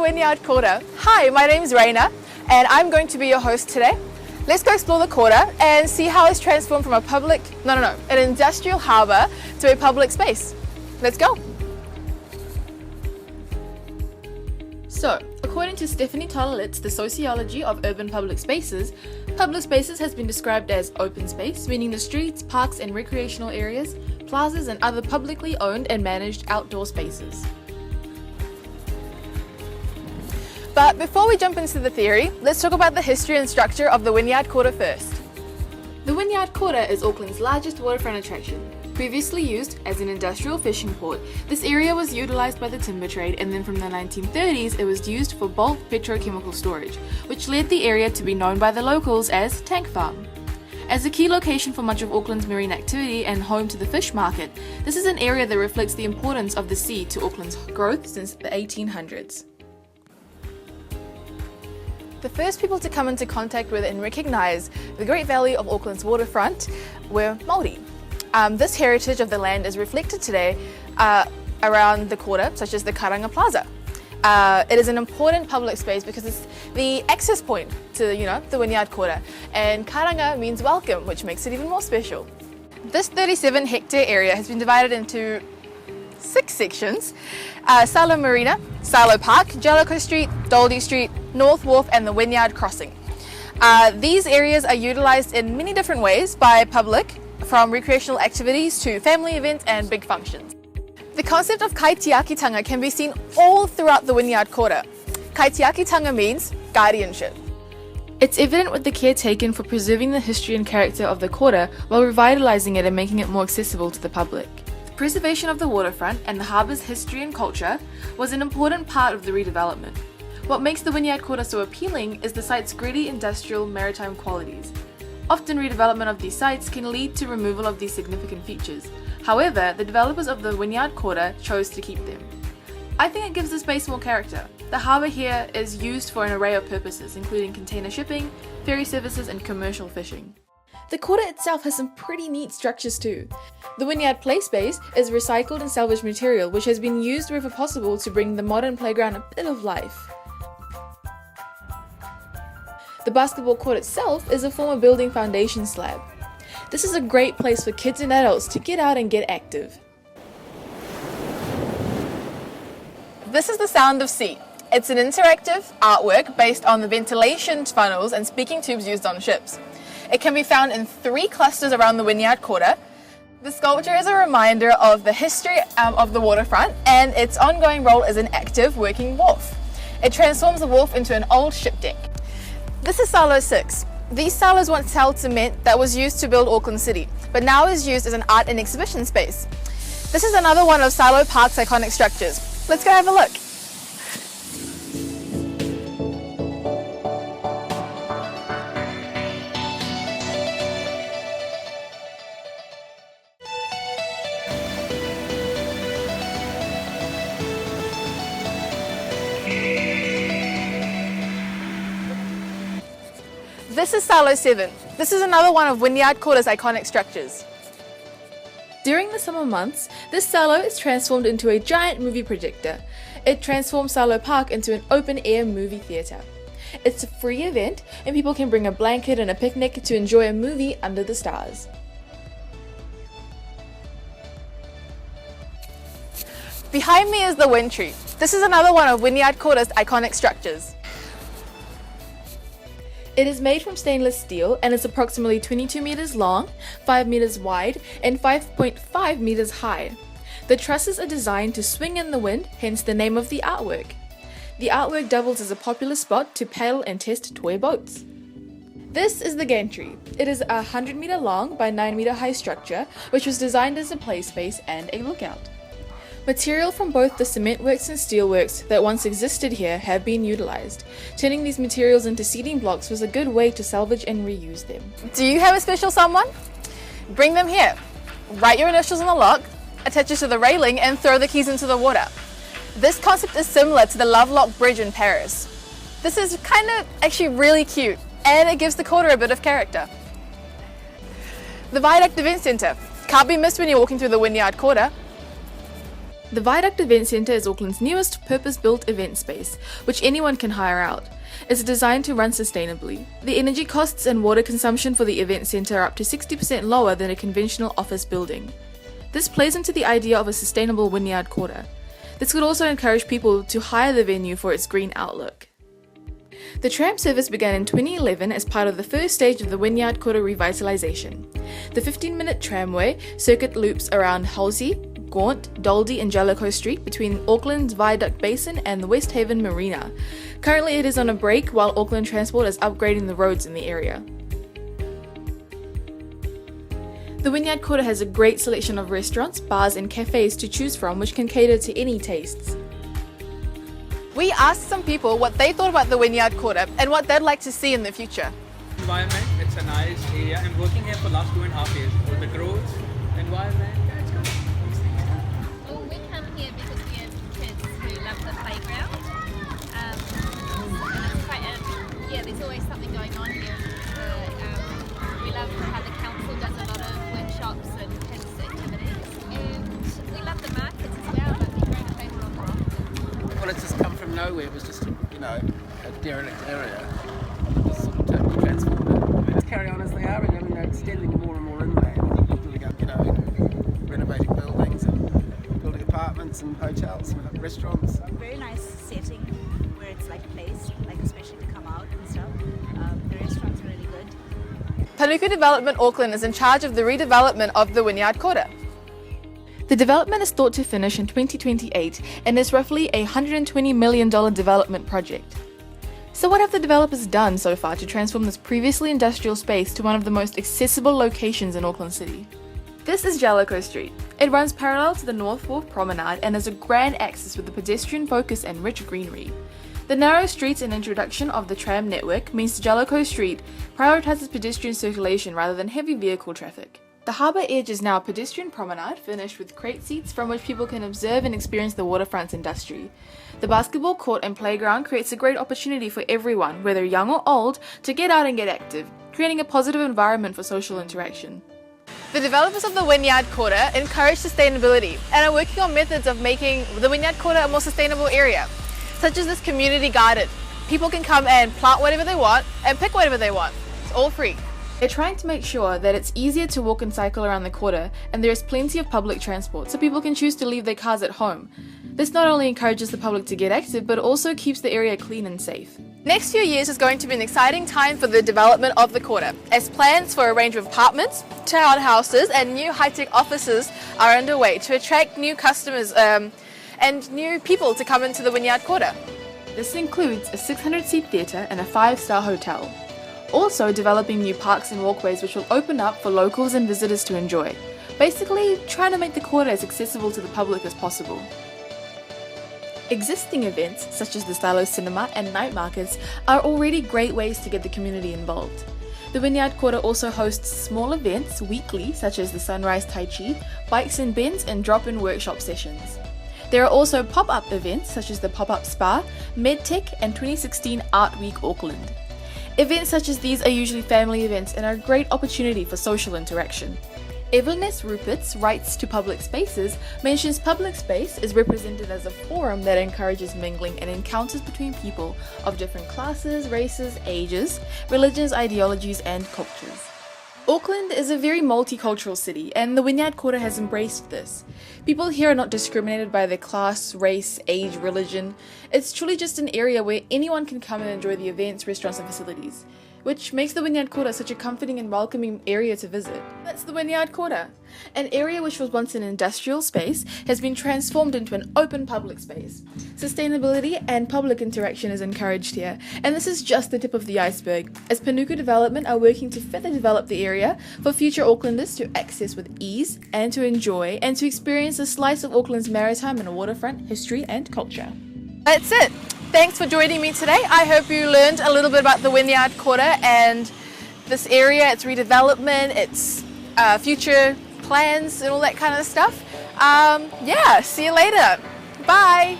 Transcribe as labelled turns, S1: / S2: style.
S1: Wynyard Quarter. Hi, my name's Raina and I'm going to be your host today. Let's go explore the quarter and see how it's transformed from an industrial harbour to a public space. Let's go. So, according to Stephanie Tonnelat's The Sociology of Urban Public Spaces has been described as open space, meaning the streets, parks and recreational areas, plazas and other publicly owned and managed outdoor spaces. But before we jump into the theory, let's talk about the history and structure of the Wynyard Quarter first. The Wynyard Quarter is Auckland's largest waterfront attraction. Previously used as an industrial fishing port, this area was utilised by the timber trade, and then from the 1930s it was used for bulk petrochemical storage, which led the area to be known by the locals as Tank Farm. As a key location for much of Auckland's marine activity and home to the fish market, this is an area that reflects the importance of the sea to Auckland's growth since the 1800s. The first people to come into contact with and recognise the great value of Auckland's waterfront were Māori. This heritage of the land is reflected today around the quarter, such as the Karanga Plaza. It is an important public space because it's the access point to the Wynyard Quarter, and Karanga means welcome, which makes it even more special. This 37-hectare area has been divided into 6 sections: Salo Marina, Salo Park, Jellicoe Street, Daldie Street, North Wharf and the Wynyard Crossing. These areas are utilised in many different ways by public, from recreational activities to family events and big functions. The concept of kaitiakitanga can be seen all throughout the Wynyard Quarter. Kaitiakitanga means guardianship. It's evident with the care taken for preserving the history and character of the quarter while revitalising it and making it more accessible to the public. The preservation of the waterfront and the harbour's history and culture was an important part of the redevelopment. What makes the Wynyard Quarter so appealing is the site's gritty industrial maritime qualities. Often redevelopment of these sites can lead to removal of these significant features. However, the developers of the Wynyard Quarter chose to keep them. I think it gives the space more character. The harbour here is used for an array of purposes, including container shipping, ferry services and commercial fishing. The quarter itself has some pretty neat structures too. The Wynyard Play Space is recycled and salvaged material which has been used wherever possible to bring the modern playground a bit of life. The basketball court itself is a former building foundation slab. This is a great place for kids and adults to get out and get active. This is the Sound of Sea. It's an interactive artwork based on the ventilation funnels and speaking tubes used on ships. It can be found in 3 clusters around the Wynyard Quarter. The sculpture is a reminder of the history of the waterfront and its ongoing role as an active working wharf. It transforms the wharf into an old ship deck. This is Salo 6. These silos once held cement that was used to build Auckland City, but now is used as an art and exhibition space. This is another one of Salo Park's iconic structures. Let's go have a look. This is Salo 7. This is another one of Wynyard Quarter's iconic structures. During the summer months, this silo is transformed into a giant movie projector. It transforms Salo Park into an open-air movie theatre. It's a free event and people can bring a blanket and a picnic to enjoy a movie under the stars. Behind me is the Wind Tree. This is another one of Wynyard Quarter's iconic structures. It is made from stainless steel and is approximately 22 meters long, 5 meters wide, and 5.5 meters high. The trusses are designed to swing in the wind, hence the name of the artwork. The artwork doubles as a popular spot to paddle and test toy boats. This is the gantry. It is a 100-meter long by 9-meter high structure, which was designed as a play space and a lookout. Material from both the cement works and steelworks that once existed here have been utilised. Turning these materials into seating blocks was a good way to salvage and reuse them. Do you have a special someone? Bring them here. Write your initials on the lock, attach it to the railing and throw the keys into the water. This concept is similar to the Lovelock Bridge in Paris. This is actually really cute and it gives the quarter a bit of character. The Viaduct Event Centre. Can't be missed when you're walking through the Wynyard Quarter. The Viaduct Event Centre is Auckland's newest purpose-built event space, which anyone can hire out. It's designed to run sustainably. The energy costs and water consumption for the event centre are up to 60% lower than a conventional office building. This plays into the idea of a sustainable Wynyard Quarter. This could also encourage people to hire the venue for its green outlook. The tram service began in 2011 as part of the first stage of the Wynyard Quarter revitalisation. The 15-minute tramway circuit loops around Halsey, Gaunt, Daldy and Jellicoe Street between Auckland's Viaduct Basin and the West Haven Marina. Currently it is on a break while Auckland Transport is upgrading the roads in the area. The Wynyard Quarter has a great selection of restaurants, bars and cafes to choose from which can cater to any tastes.
S2: We asked some people what they thought about the Wynyard Quarter and what they'd like to see in the future.
S3: Environment, it's a nice area. I'm working here for the last 2.5 years. So the growth, environment, yeah, it's good.
S4: Well, we come here because we have kids who love the playground. And it's quite there's always something going on here. We love how the council does a lot of workshops and kids activities. And we love the markets as well, like the Grand Table on the Rock.
S5: Well, it's just come from nowhere. It was just, a derelict area. It's sort of totally transformed it. Let's carry on as they are, and they're extending more and more inland, building up, renovating buildings and building apartments and hotels and restaurants.
S6: Very nice setting where it's like placed, like especially to come out and stuff. The restaurant's really good.
S2: Panuku Development Auckland is in charge of the redevelopment of the Wynyard Quarter.
S1: The development is thought to finish in 2028 and is roughly a $120 million development project. So what have the developers done so far to transform this previously industrial space to one of the most accessible locations in Auckland City? This is Jellicoe Street. It runs parallel to the North Wharf Promenade and has a grand axis with a pedestrian focus and rich greenery. The narrow streets and introduction of the tram network means Jellicoe Street prioritises pedestrian circulation rather than heavy vehicle traffic. The harbour edge is now a pedestrian promenade furnished with crate seats from which people can observe and experience the waterfront's industry. The basketball court and playground creates a great opportunity for everyone, whether young or old, to get out and get active, creating a positive environment for social interaction.
S2: The developers of the Wynyard Quarter encourage sustainability and are working on methods of making the Wynyard Quarter a more sustainable area, such as this community garden. People can come and plant whatever they want and pick whatever they want. It's all free.
S1: They're trying to make sure that it's easier to walk and cycle around the quarter and there is plenty of public transport so people can choose to leave their cars at home. This not only encourages the public to get active but also keeps the area clean and safe.
S2: Next few years is going to be an exciting time for the development of the quarter, as plans for a range of apartments, townhouses and new high-tech offices are underway to attract new customers and new people to come into the Wynyard Quarter.
S1: This includes a 600-seat theatre and a 5-star hotel. Also developing new parks and walkways which will open up for locals and visitors to enjoy. Basically, trying to make the quarter as accessible to the public as possible. Existing events, such as the Stylo Cinema and night markets, are already great ways to get the community involved. The Wynyard Quarter also hosts small events weekly, such as the Sunrise Tai Chi, Bikes and Bends, and drop-in workshop sessions. There are also pop-up events, such as the Pop-Up Spa, MedTech, and 2016 Art Week Auckland. Events such as these are usually family events and are a great opportunity for social interaction. Evelyn Ruppert's Rights to Public Spaces mentions public space is represented as a forum that encourages mingling and encounters between people of different classes, races, ages, religions, ideologies and cultures. Auckland is a very multicultural city and the Wynyard Quarter has embraced this. People here are not discriminated by their class, race, age, religion. It's truly just an area where anyone can come and enjoy the events, restaurants and facilities, which makes the Wynyard Quarter such a comforting and welcoming area to visit. That's the Wynyard Quarter. An area which was once an industrial space has been transformed into an open public space. Sustainability and public interaction is encouraged here, and this is just the tip of the iceberg, as Panuku Development are working to further develop the area for future Aucklanders to access with ease and to enjoy and to experience a slice of Auckland's maritime and waterfront history and culture.
S2: That's it. Thanks for joining me today. I hope you learned a little bit about the Wynyard Quarter and this area, its redevelopment, its future plans and all that kind of stuff. See you later. Bye.